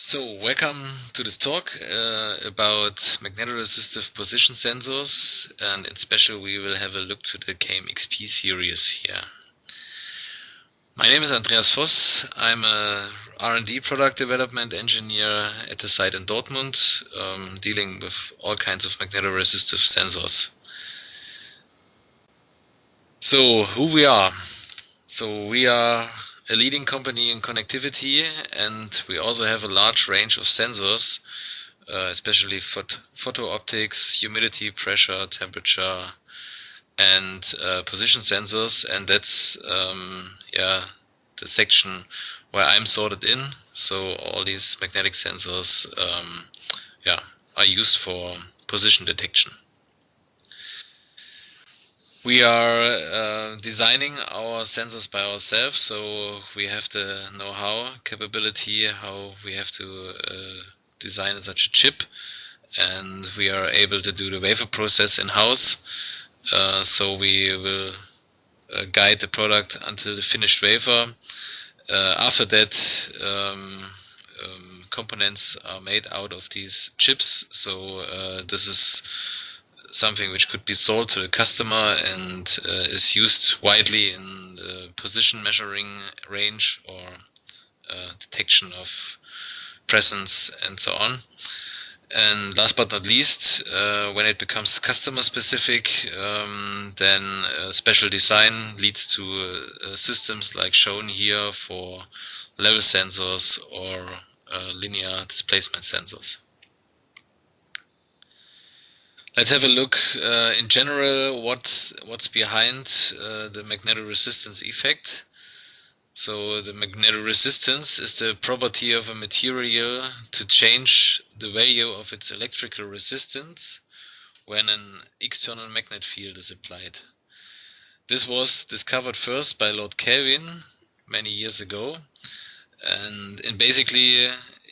So, welcome to this talk about magnetoresistive position sensors, and in special we will have a look to the KMXP series here. My name is Andreas Voss. I'm a R&D product development engineer at the site in Dortmund, dealing with all kinds of magnetoresistive sensors. So, who we are? So, we are a leading company in connectivity, and we also have a large range of sensors, especially photo optics, humidity, pressure, temperature, and position sensors. And that's the section where I'm sorted in. So all these magnetic sensors are used for position detection. We are designing our sensors by ourselves, so we have the know-how, capability, how we have to design such a chip, and we are able to do the wafer process in-house. So we will guide the product until the finished wafer. After that, components are made out of these chips, so this is something which could be sold to the customer and is used widely in the position measuring range or detection of presence and so on. And last but not least, when it becomes customer specific, then special design leads to systems like shown here for level sensors or linear displacement sensors. Let's have a look in general what's behind the magnetoresistance effect. So the magnetoresistance is the property of a material to change the value of its electrical resistance when an external magnet field is applied. This was discovered first by Lord Kelvin many years ago, and basically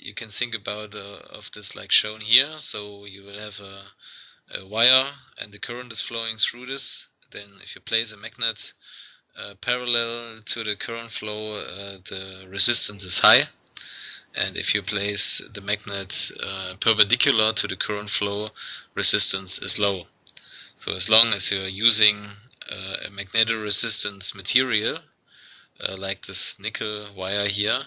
you can think about of this like shown here. So you will have a wire and the current is flowing through this. Then if you place a magnet parallel to the current flow, the resistance is high, and if you place the magnet perpendicular to the current flow, resistance is low. So as long as you're using a magnetoresistance material like this nickel wire here,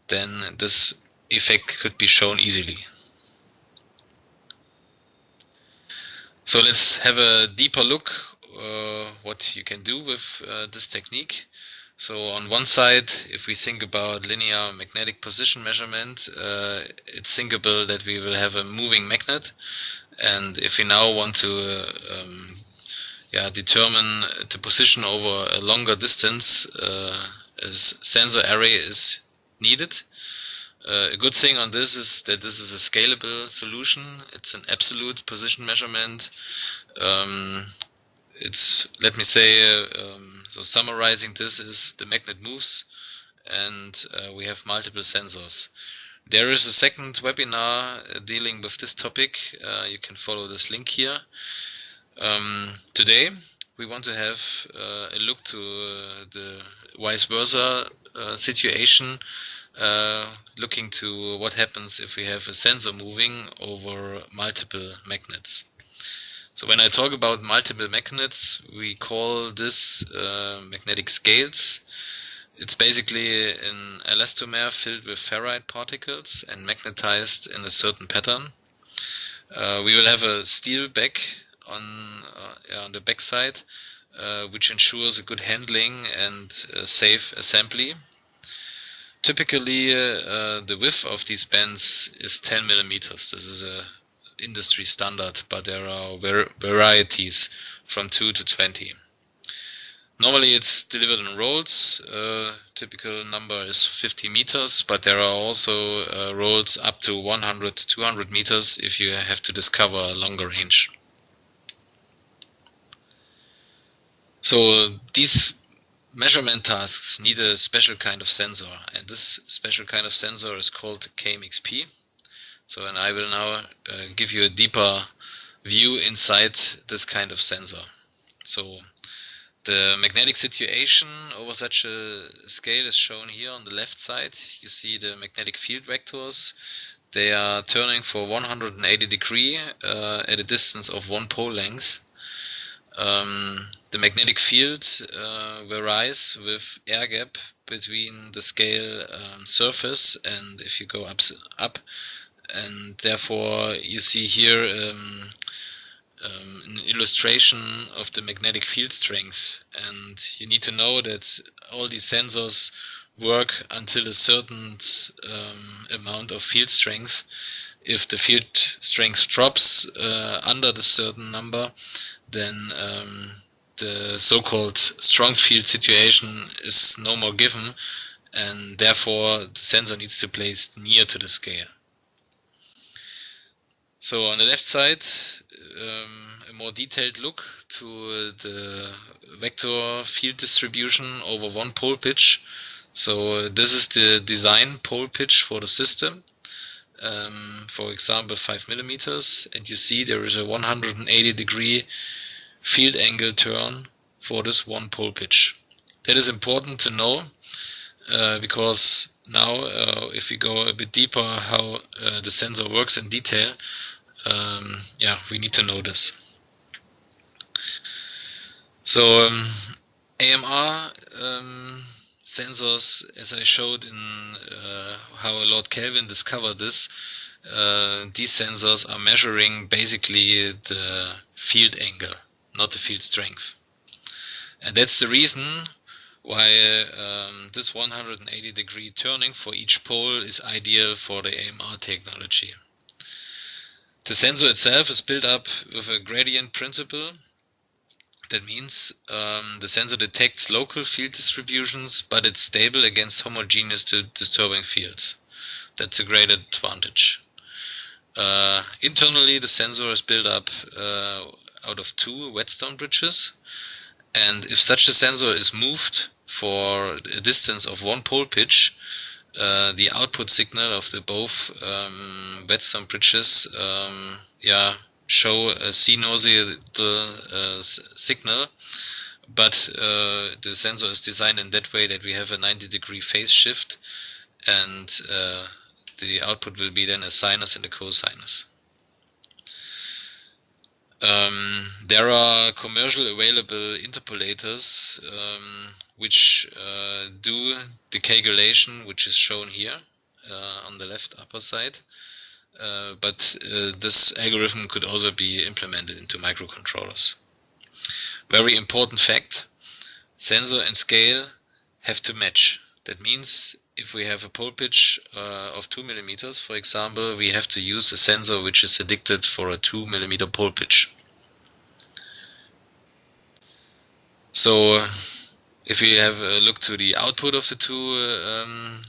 then this effect could be shown easily. So let's have a deeper look what you can do with this technique. So on one side, if we think about linear magnetic position measurement, it's thinkable that we will have a moving magnet, and if we now want to determine the position over a longer distance, a sensor array is needed. A good thing on this is that this is a scalable solution. It's an absolute position measurement. Let me say, so summarizing this is the magnet moves and we have multiple sensors. There is a second webinar dealing with this topic. You can follow this link here. Today we want to have a look to the vice versa situation, looking to what happens if we have a sensor moving over multiple magnets. So when I talk about multiple magnets, we call this magnetic scales. It's basically an elastomer filled with ferrite particles and magnetized in a certain pattern. We will have a steel back on the back side, which ensures a good handling and safe assembly. Typically, the width of these bands is 10 millimeters. This is a industry standard, but there are varieties from 2 to 20. Normally it's delivered in rolls. Typical number is 50 meters, but there are also rolls up to 100, 200 meters if you have to discover a longer range. So these measurement tasks need a special kind of sensor, and this special kind of sensor is called KMXP. So, and I will now give you a deeper view inside this kind of sensor. So The magnetic situation over such a scale is shown here on the left side. You see the magnetic field vectors. They are turning for 180 degrees at a distance of 1 pole length. The magnetic field varies with air gap between the scale surface, and if you go up, and therefore you see here an illustration of the magnetic field strength, and you need to know that all these sensors work until a certain amount of field strength. If the field strength drops under the certain number, then the so-called strong field situation is no more given, and therefore the sensor needs to be placed near to the scale. So on the left side, a more detailed look to the vector field distribution over 1 pole pitch. So this is the design pole pitch for the system, for example 5 millimeters, and you see there is a 180 degree field angle turn for this 1 pole pitch. That is important to know because now if we go a bit deeper how the sensor works in detail, we need to know this. So AMR sensors, as I showed in how Lord Kelvin discovered this, these sensors are measuring basically the field angle, not the field strength. And that's the reason why this 180 degree turning for each pole is ideal for the AMR technology. The sensor itself is built up with a gradient principle. That means the sensor detects local field distributions, but it's stable against homogeneous disturbing fields. That's a great advantage. Internally, the sensor is built up out of 2 whetstone bridges, and if such a sensor is moved for a distance of 1 pole pitch, the output signal of the both whetstone bridges show a sinusoidal signal, but the sensor is designed in that way that we have a 90 degree phase shift, and the output will be then a sinus and a cosinus. There are commercially available interpolators which do the calculation, which is shown here on the left upper side. But this algorithm could also be implemented into microcontrollers. Very important fact, sensor and scale have to match. That means if we have a pole pitch of 2 millimeters, for example, we have to use a sensor which is addicted for a 2 millimeter pole pitch. So if we have a look to the output of the 2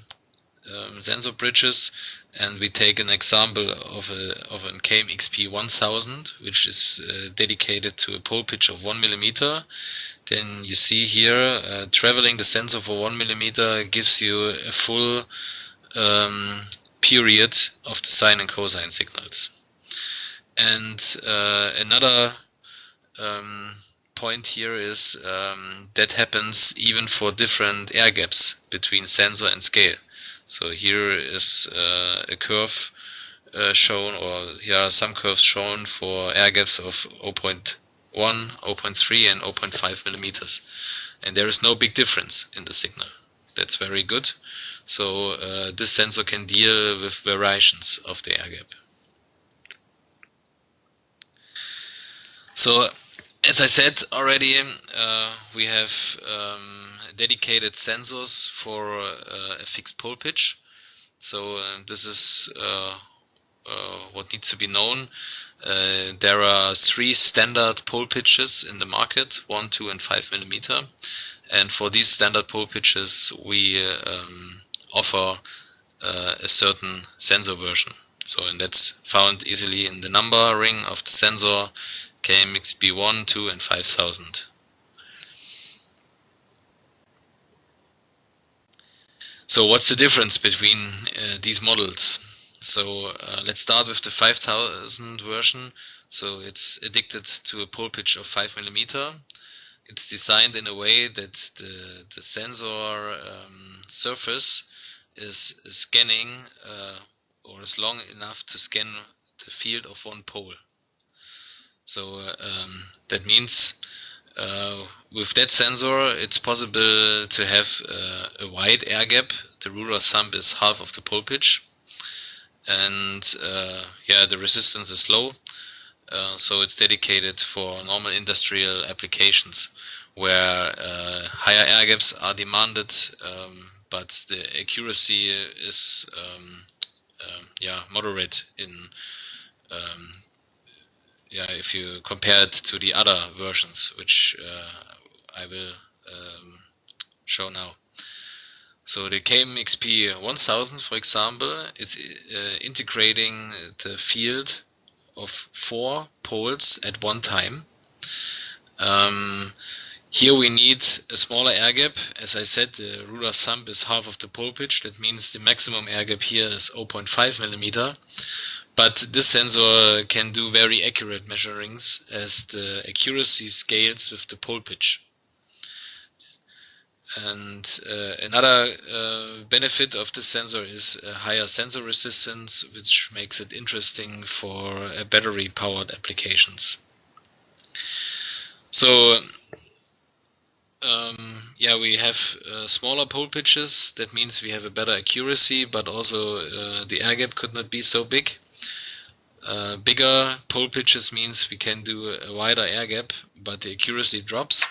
sensor bridges, and we take an example of a KMXP 1000, which is dedicated to a pole pitch of 1 millimeter, then you see here traveling the sensor for 1 millimeter gives you a full period of the sine and cosine signals. And another point here is that happens even for different air gaps between sensor and scale. So here is a curve shown, or here are some curves shown for air gaps of 0.1, 0.3 and 0.5 millimeters. And there is no big difference in the signal. That's very good. So this sensor can deal with variations of the air gap. So as I said already, we have dedicated sensors for a fixed pole pitch. So this is what needs to be known. There are 3 standard pole pitches in the market, 1, 2 and 5 millimeter. And for these standard pole pitches we offer a certain sensor version. So and that's found easily in the number ring of the sensor KMXP 1, 2 and 5000. So what's the difference between these models? So let's start with the 5000 version. So it's addicted to a pole pitch of 5 millimeter. it's designed in a way that the sensor surface is scanning or is long enough to scan the field of one pole. So that means with that sensor it's possible to have a wide air gap. The rule of thumb is half of the pole pitch, and yeah, the resistance is low, so it's dedicated for normal industrial applications where higher air gaps are demanded, but the accuracy is yeah, moderate in yeah, if you compare it to the other versions, which I will show now. So the KMXP 1000, for example, it's integrating the field of 4 poles at one time. Here we need a smaller air gap. As I said, the rule of thumb is half of the pole pitch. That means the maximum air gap here is 0.5 millimeter. But this sensor can do very accurate measurings as the accuracy scales with the pole pitch. And another benefit of this sensor is a higher sensor resistance, which makes it interesting for battery-powered applications. So yeah, we have smaller pole pitches. That means we have a better accuracy, but also the air gap could not be so big. Bigger pole pitches means we can do a wider air gap, but the accuracy drops.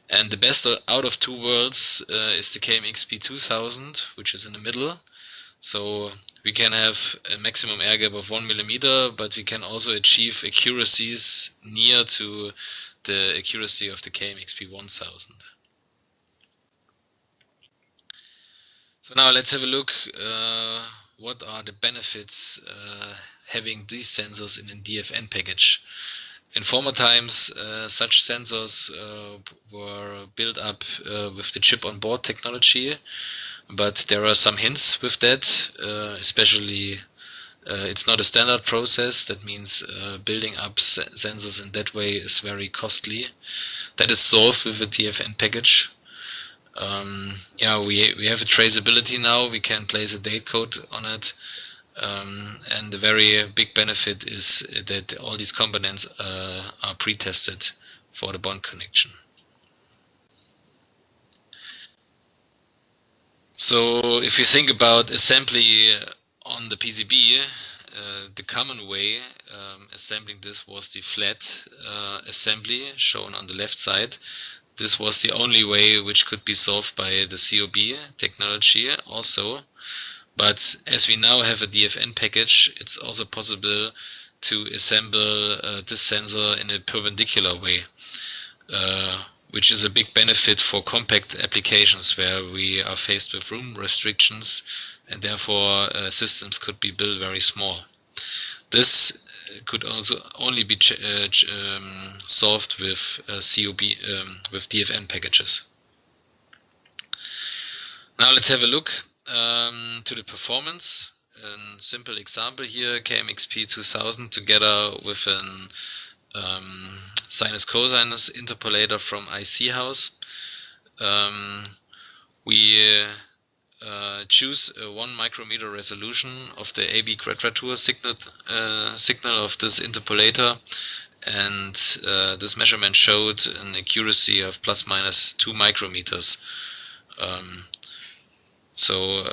And the best out of two worlds is the KMXP 2000, which is in the middle. So we can have a maximum air gap of 1 millimeter, but we can also achieve accuracies near to the accuracy of the KMXP 1000. So now let's have a look what are the benefits having these sensors in a DFN package. In former times, such sensors were built up with the chip-on-board technology, but there are some hints with that, especially it's not a standard process. That means building up sensors in that way is very costly. That is solved with a DFN package. Yeah, we have a traceability now. We can place a date code on it. And the very big benefit is that all these components are pre-tested for the bond connection. So if you think about assembly on the PCB, the common way assembling this was the flat assembly shown on the left side. This was the only way which could be solved by the COB technology also. But as we now have a DFN package, it's also possible to assemble this sensor in a perpendicular way, which is a big benefit for compact applications where we are faced with room restrictions and therefore systems could be built very small. This could also only be solved with COB, with DFN packages. Now let's have a look to the performance. A simple example here, KMXP 2000 together with an sinus-cosinus interpolator from IC House. We choose a 1 micrometer resolution of the AB quadrature signal of this interpolator, and this measurement showed an accuracy of plus minus 2 micrometers. So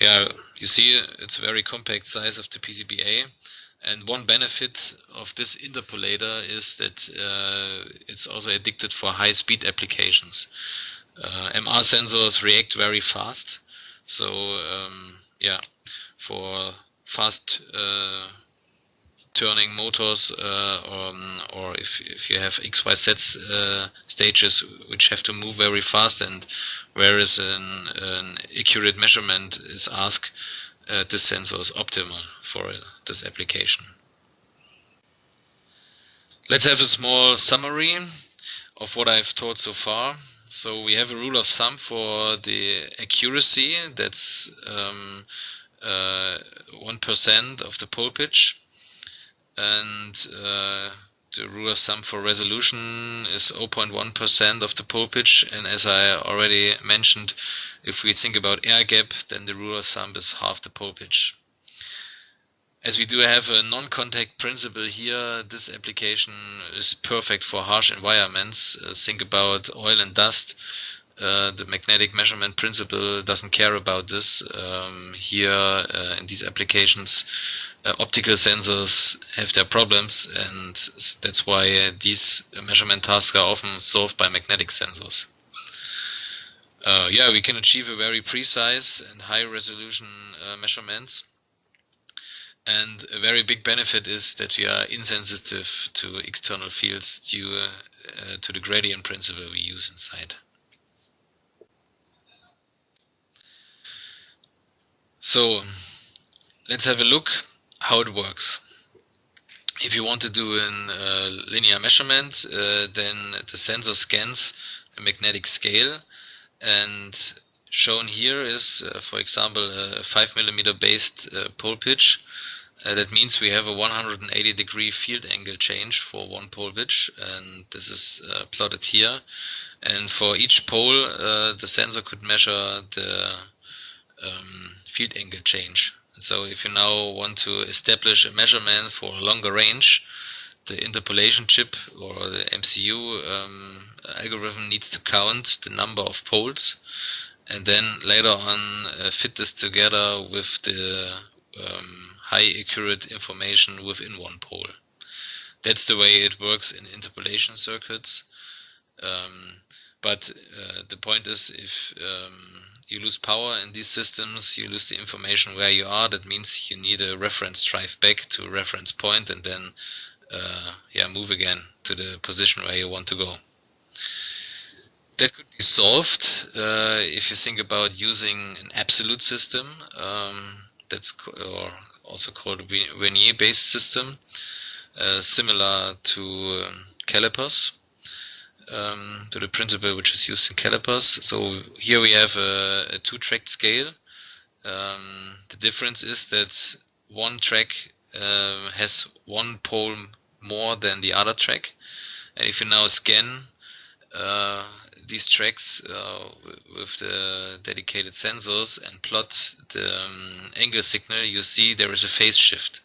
yeah, you see it's a very compact size of the PCBA, and one benefit of this interpolator is that it's also addicted for high-speed applications. MR sensors react very fast, so yeah, for fast turning motors or if you have XYZ stages which have to move very fast, and whereas an accurate measurement is asked, this sensor is optimal for this application. Let's have a small summary of what I've taught so far. So we have a rule of thumb for the accuracy, that's 1% of the pole pitch, and to the rule of thumb for resolution is 0.1% of the pole pitch, and as I already mentioned, if we think about air gap, then the rule of thumb is half the pole pitch. As we do have a non-contact principle here, this application is perfect for harsh environments. Think about oil and dust. The magnetic measurement principle doesn't care about this. Here in these applications, optical sensors have their problems, and that's why these measurement tasks are often solved by magnetic sensors. Yeah, we can achieve a very precise and high resolution measurements. And a very big benefit is that we are insensitive to external fields due to the gradient principle we use inside. So let's have a look how it works. If you want to do a linear measurement, then the sensor scans a magnetic scale, and shown here is, for example, a 5mm based pole pitch. That means we have a 180-degree field angle change for one pole pitch, and this is plotted here. And for each pole, the sensor could measure the field angle change. And so if you now want to establish a measurement for a longer range, the interpolation chip or the MCU algorithm needs to count the number of poles, and then later on fit this together with the high accurate information within one pole. That's the way it works in interpolation circuits. But the point is, if you lose power in these systems, you lose the information where you are. That means you need a reference drive back to a reference point, and then move again to the position where you want to go. That could be solved if you think about using an absolute system. That's also called Vernier-based system, similar to calipers, to the principle which is used in calipers. So here we have a two-track scale. The difference is that one track has one pole more than the other track, and if you now scan these tracks with the dedicated sensors and plot the angle signal, you see there is a phase shift.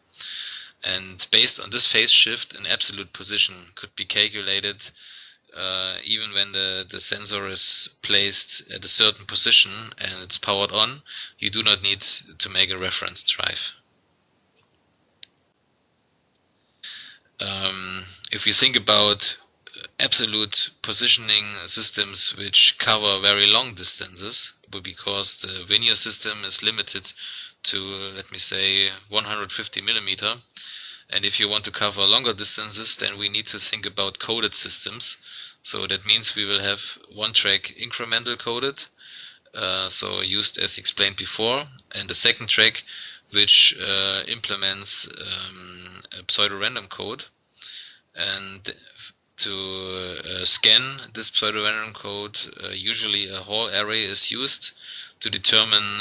And based on this phase shift, an absolute position could be calculated even when the sensor is placed at a certain position and it's powered on. You do not need to make a reference drive. If we think about absolute positioning systems which cover very long distances, because the Vernier system is limited to, let me say, 150mm, and if you want to cover longer distances, then we need to think about coded systems. So that means we will have one track incremental coded, so used as explained before, and the second track which implements a pseudo-random code. And to scan this pseudo-random code, usually a Hall array is used to determine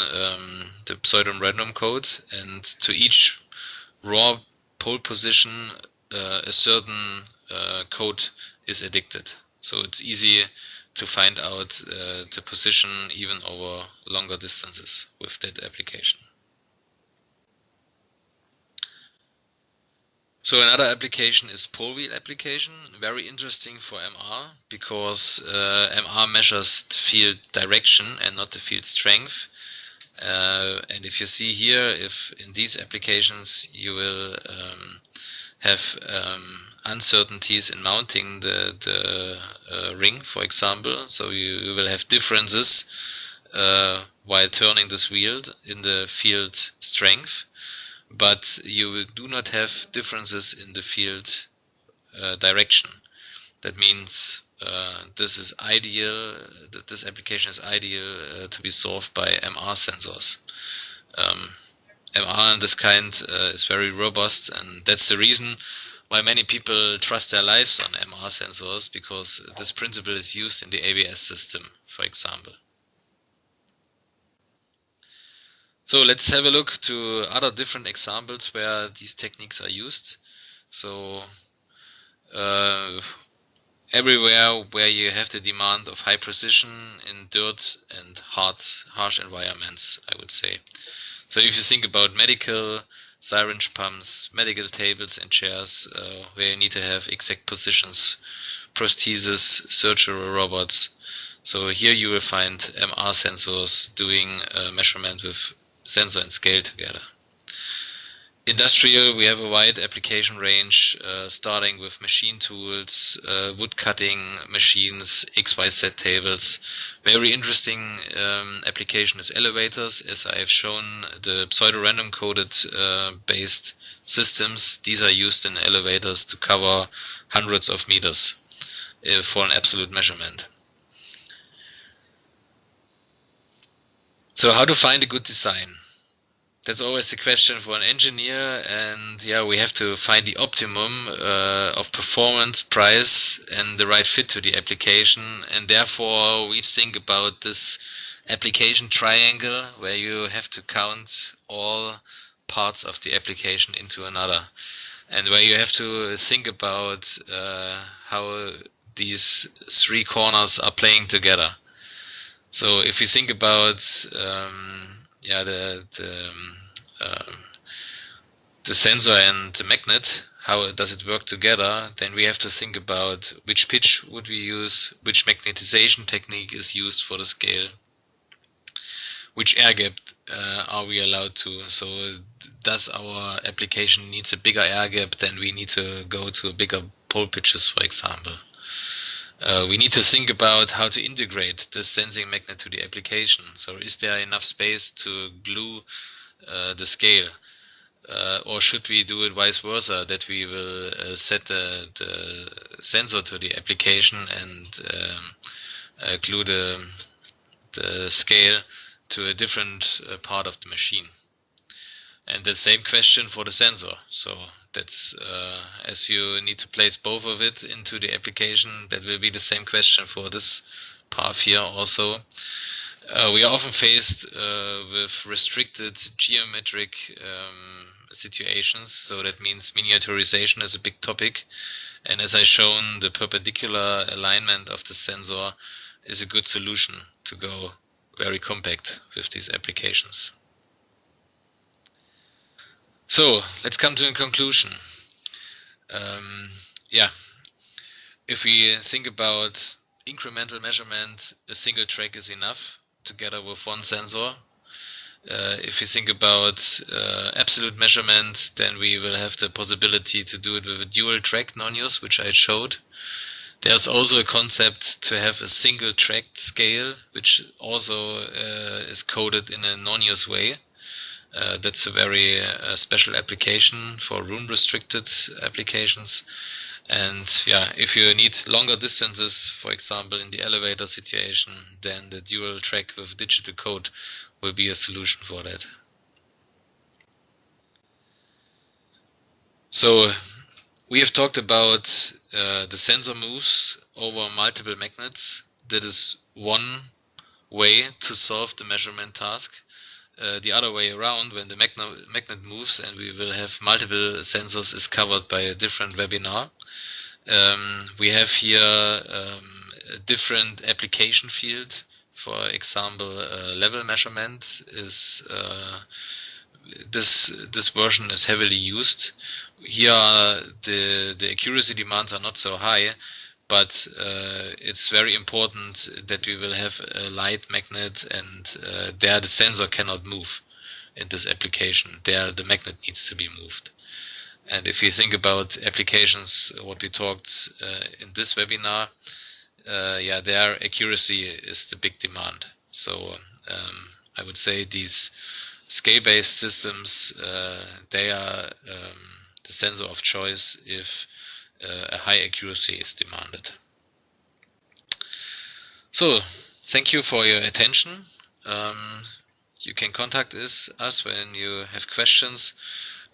the pseudo-random code, and to each raw pole position a certain code is addicted. So it's easy to find out the position even over longer distances with that application. So another application is pole wheel application, very interesting for MR, because MR measures the field direction and not the field strength. And if you see here, if in these applications you will have uncertainties in mounting the ring, for example, so you will have differences while turning this wheel in the field strength, but you do not have differences in the field direction. That means this is ideal, that this application is ideal to be solved by MR sensors. MR in this kind is very robust, and that's the reason why many people trust their lives on MR sensors, because this principle is used in the ABS system, for example. So let's have a look to other different examples where these techniques are used. So everywhere where you have the demand of high precision in dirt and harsh environments, I would say. So if you think about medical syringe pumps, medical tables and chairs, where you need to have exact positions, prosthesis, surgical robots. So here you will find MR sensors doing measurement with sensor and scale together. Industrial, we have a wide application range, starting with machine tools, wood cutting machines, XYZ tables. Very interesting application is elevators, as I have shown the pseudo-random coded based systems. These are used in elevators to cover hundreds of meters for an absolute measurement. So how to find a good design? That's always the question for an engineer, and yeah, we have to find the optimum of performance, price, and the right fit to the application, and therefore we think about this application triangle where you have to count all parts of the application into another, and where you have to think about how these three corners are playing together. So if you think about the sensor and the magnet, how does it work together, then we have to think about which pitch would we use, which magnetization technique is used for the scale, which air gap are we allowed to. So does our application needs a bigger air gap, then we need to go to bigger pole pitches, for example. We need to think about how to integrate the sensing magnet to the application. So is there enough space to glue the scale? Or should we do it vice versa, that we will set the sensor to the application and glue the scale to a different part of the machine? And the same question for the sensor. So that's as you need to place both of it into the application, that will be the same question for this path here also. We are often faced with restricted geometric situations, so that means miniaturization is a big topic, and as I shown, the perpendicular alignment of the sensor is a good solution to go very compact with these applications. So let's come to a conclusion. If we think about incremental measurement, a single track is enough together with one sensor. If you think about absolute measurement, then we will have the possibility to do it with a dual track non-use, which I showed. There's also a concept to have a single track scale, which also is coded in a non-use way. That's a very special application for room restricted applications. And yeah, if you need longer distances, for example in the elevator situation, then the dual track with digital code will be a solution for that. So we have talked about the sensor moves over multiple magnets. That is one way to solve the measurement task. The other way around, when the magnet moves and we will have multiple sensors, is covered by a different webinar. We have here a different application field. For example, level measurement is this version is heavily used. Here the accuracy demands are not so high, but it's very important that we will have a light magnet, and there the sensor cannot move in this application. There the magnet needs to be moved. And if you think about applications, what we talked in this webinar, their accuracy is the big demand. So I would say these scale-based systems, they are the sensor of choice if a high accuracy is demanded. So thank you for your attention. You can contact us when you have questions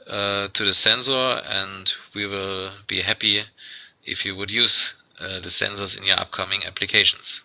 to the sensor, and we will be happy if you would use the sensors in your upcoming applications.